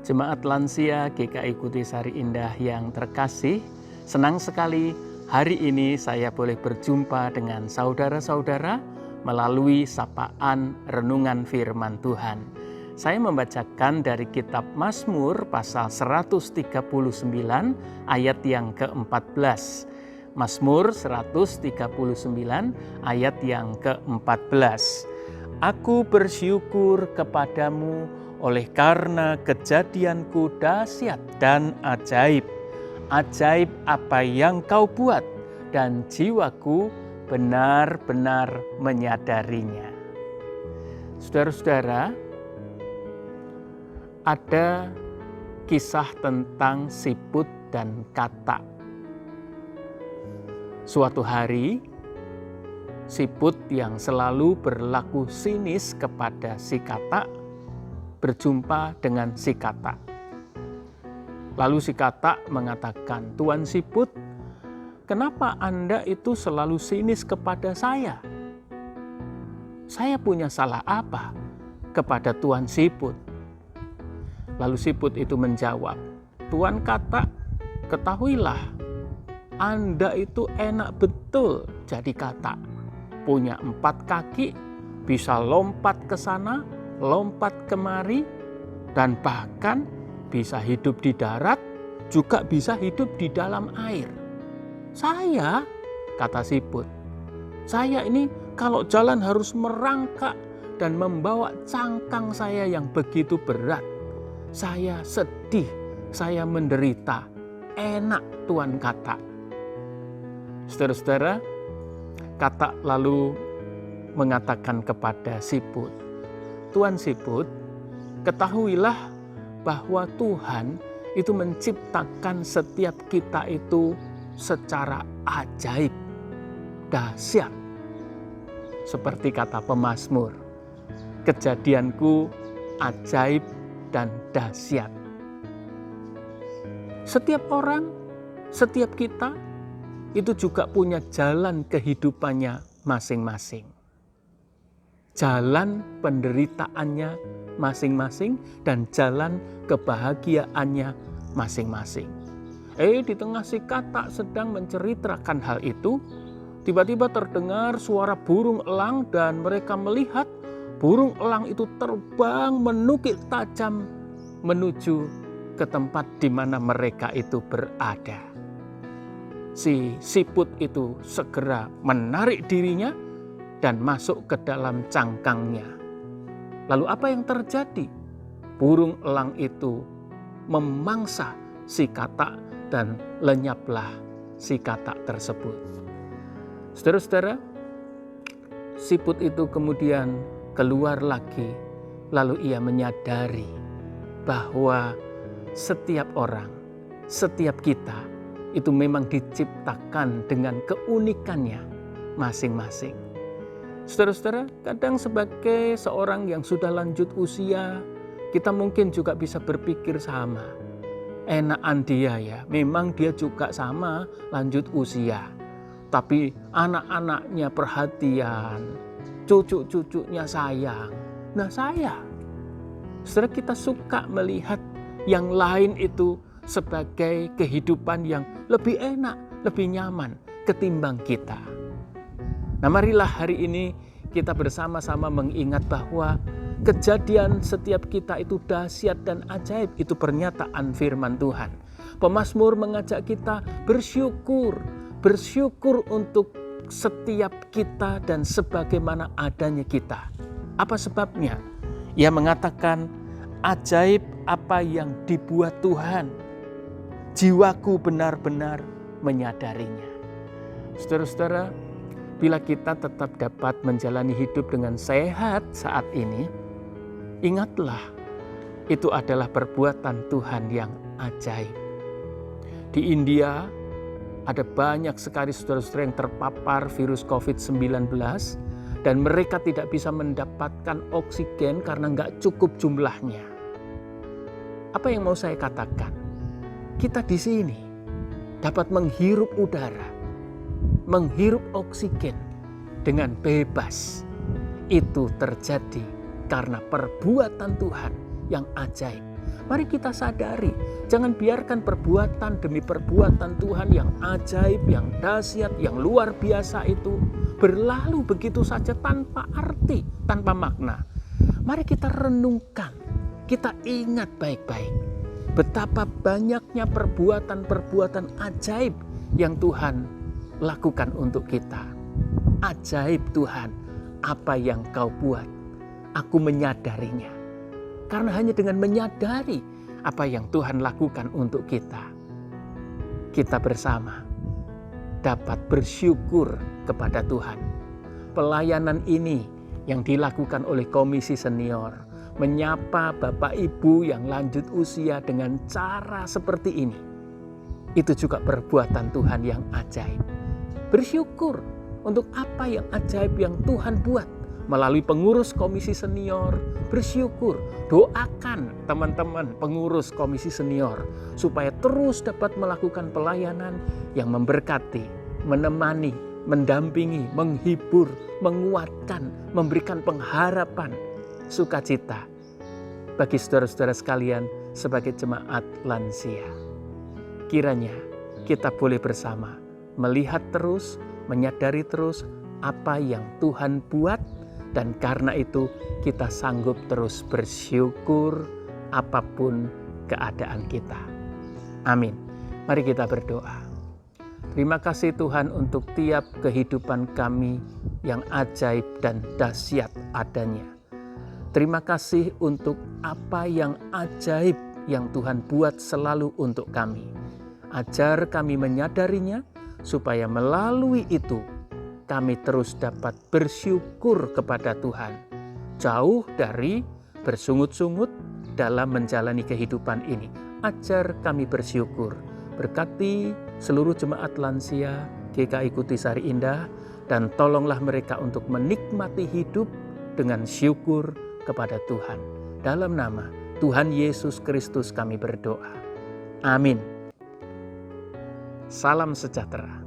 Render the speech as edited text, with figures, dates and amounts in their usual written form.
Jemaat lansia GKI Kutisari Indah yang terkasih, senang sekali hari ini saya boleh berjumpa dengan saudara-saudara melalui sapaan renungan firman Tuhan. Saya membacakan dari kitab Mazmur pasal 139 ayat yang ke-14. Mazmur 139 ayat yang ke-14. Aku bersyukur kepadamu oleh karena kejadianku dahsyat dan ajaib. Ajaib apa yang kau buat dan jiwaku benar-benar menyadarinya. Saudara-saudara, ada kisah tentang siput dan katak. Suatu hari, siput yang selalu berlaku sinis kepada si katak berjumpa dengan si katak. Lalu si katak mengatakan, "Tuan siput, kenapa Anda itu selalu sinis kepada saya? Saya punya salah apa kepada Tuan siput?" Lalu siput itu menjawab, "Tuan katak, ketahuilah, Anda itu enak betul jadi katak. Punya 4 kaki, bisa lompat ke sana, lompat kemari, dan bahkan bisa hidup di darat, juga bisa hidup di dalam air. Saya," kata siput, "saya ini kalau jalan harus merangkak dan membawa cangkang saya yang begitu berat. Saya sedih, saya menderita. Enak Tuan katak." Saudara-saudara, katak lalu mengatakan kepada siput, "Tuan siput, ketahuilah bahwa Tuhan itu menciptakan setiap kita itu secara ajaib, dahsyat. Seperti kata pemazmur, kejadianku ajaib dan dahsyat." Setiap orang, setiap kita itu juga punya jalan kehidupannya masing-masing. Jalan penderitaannya masing-masing dan jalan kebahagiaannya masing-masing. Di tengah si katak sedang menceritakan hal itu, tiba-tiba terdengar suara burung elang dan mereka melihat burung elang itu terbang menukik tajam menuju ke tempat di mana mereka itu berada. Si siput itu segera menarik dirinya dan masuk ke dalam cangkangnya. Lalu apa yang terjadi? Burung elang itu memangsa si katak dan lenyaplah si katak tersebut. Saudara-saudara, siput itu kemudian keluar lagi, lalu ia menyadari bahwa setiap orang, setiap kita itu memang diciptakan dengan keunikannya masing-masing. Saudara-saudara, kadang sebagai seorang yang sudah lanjut usia, kita mungkin juga bisa berpikir sama. Enakan dia ya, memang dia juga sama lanjut usia. Tapi anak-anaknya perhatian, cucu-cucunya sayang. Nah saya, saudara, kita suka melihat yang lain itu sebagai kehidupan yang lebih enak, lebih nyaman ketimbang kita. Nah, marilah hari ini kita bersama-sama mengingat bahwa kejadian setiap kita itu dahsyat dan ajaib. Itu pernyataan firman Tuhan. Pemazmur mengajak kita bersyukur untuk setiap kita dan sebagaimana adanya kita. Apa sebabnya? Ia mengatakan, ajaib apa yang dibuat Tuhan. Jiwaku benar-benar menyadarinya. Saudara-saudara, bila kita tetap dapat menjalani hidup dengan sehat saat ini, ingatlah, itu adalah perbuatan Tuhan yang ajaib. Di India, ada banyak sekali saudara-saudara yang terpapar virus COVID-19 dan mereka tidak bisa mendapatkan oksigen karena nggak cukup jumlahnya. Apa yang mau saya katakan? Kita di sini dapat menghirup udara, menghirup oksigen dengan bebas. Itu terjadi karena perbuatan Tuhan yang ajaib. Mari kita sadari, jangan biarkan perbuatan demi perbuatan Tuhan yang ajaib, yang dahsyat, yang luar biasa itu berlalu begitu saja tanpa arti, tanpa makna. Mari kita renungkan, kita ingat baik-baik betapa banyaknya perbuatan-perbuatan ajaib yang Tuhan lakukan untuk kita. Ajaib Tuhan, apa yang Kau buat, aku menyadarinya. Karena hanya dengan menyadari apa yang Tuhan lakukan untuk kita, kita bersama dapat bersyukur kepada Tuhan. Pelayanan ini yang dilakukan oleh Komisi Senior, menyapa Bapak Ibu yang lanjut usia dengan cara seperti ini, itu juga perbuatan Tuhan yang ajaib. Bersyukur untuk apa yang ajaib yang Tuhan buat melalui pengurus Komisi Senior. Bersyukur, doakan teman-teman pengurus Komisi Senior supaya terus dapat melakukan pelayanan yang memberkati, menemani, mendampingi, menghibur, menguatkan, memberikan pengharapan, sukacita bagi saudara-saudara sekalian sebagai jemaat lansia. Kiranya kita boleh bersama melihat terus, menyadari terus apa yang Tuhan buat, dan karena itu kita sanggup terus bersyukur apapun keadaan kita. Amin. Mari kita berdoa. Terima kasih Tuhan untuk tiap kehidupan kami yang ajaib dan dahsyat adanya. Terima kasih untuk apa yang ajaib yang Tuhan buat selalu untuk kami. Ajar kami menyadarinya supaya melalui itu kami terus dapat bersyukur kepada Tuhan. Jauh dari bersungut-sungut dalam menjalani kehidupan ini. Ajar kami bersyukur. Berkati seluruh jemaat lansia GKI Kutisari Indah, dan tolonglah mereka untuk menikmati hidup dengan syukur kepada Tuhan. Dalam nama Tuhan Yesus Kristus kami berdoa. Amin. Salam sejahtera.